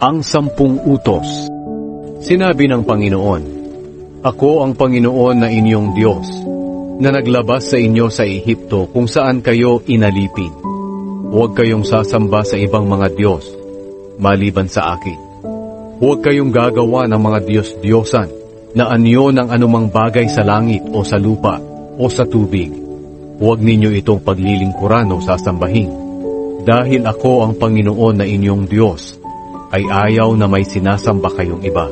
Ang 10 utos. Sinabi ng Panginoon, Ako ang Panginoon na inyong Diyos, na naglabas sa inyo sa Ehipto kung saan kayo inalipin. Huwag kayong sasamba sa ibang mga Diyos, maliban sa akin. Huwag kayong gagawa ng mga Diyos-Diyosan na anyo ng anumang bagay sa langit o sa lupa o sa tubig. Huwag ninyo itong paglilingkuran o sasambahin. Dahil ako ang Panginoon na inyong Diyos, ay ayaw na may sinasamba kayong iba.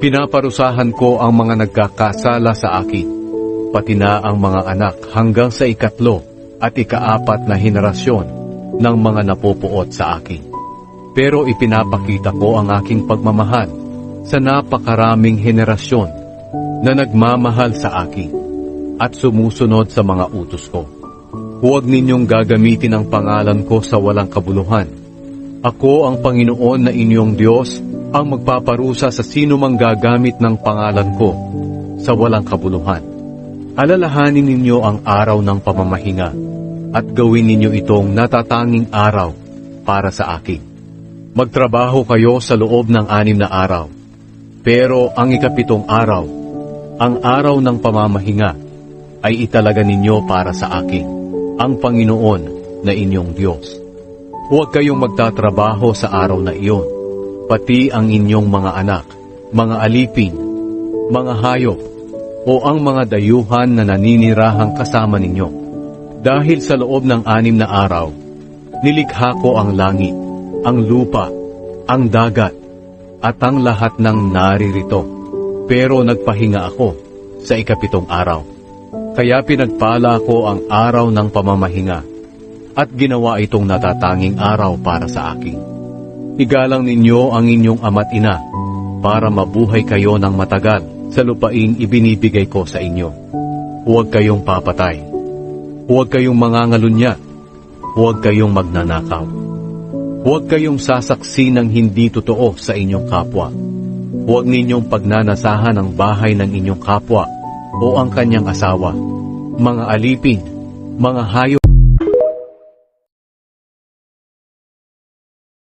Pinaparusahan ko ang mga nagkakasala sa akin, pati na ang mga anak hanggang sa 3 at 4 na henerasyon ng mga napupuot sa akin. Pero ipinapakita ko ang aking pagmamahal sa napakaraming henerasyon na nagmamahal sa akin at sumusunod sa mga utos ko. Huwag ninyong gagamitin ang pangalan ko sa walang kabuluhan. Ako ang Panginoon na inyong Diyos ang magpaparusa sa sino mang gagamit ng pangalan ko sa walang kabuluhan. Alalahanin ninyo ang araw ng pamamahinga at gawin ninyo itong natatanging araw para sa akin. Magtrabaho kayo sa loob ng 6 na araw, pero ang 7 araw, ang araw ng pamamahinga, ay italaga ninyo para sa akin, ang Panginoon na inyong Diyos. Huwag kayong magtatrabaho sa araw na iyon, pati ang inyong mga anak, mga alipin, mga hayop, o ang mga dayuhan na naninirahang kasama ninyo. Dahil sa loob ng 6 na araw, nilikha ko ang langit, ang lupa, ang dagat, at ang lahat ng naririto. Pero nagpahinga ako sa 7 araw. Kaya pinagpala ko ang araw ng pamamahinga, at ginawa itong natatanging araw para sa akin. Igalang ninyo ang inyong ama't ina, para mabuhay kayo ng matagal sa lupaing ibinibigay ko sa inyo. Huwag kayong papatay. Huwag kayong mangangalunya. Huwag kayong magnanakaw. Huwag kayong sasaksi ng hindi totoo sa inyong kapwa. Huwag ninyong pagnanasahan ang bahay ng inyong kapwa o ang kanyang asawa, mga alipin, mga hayop,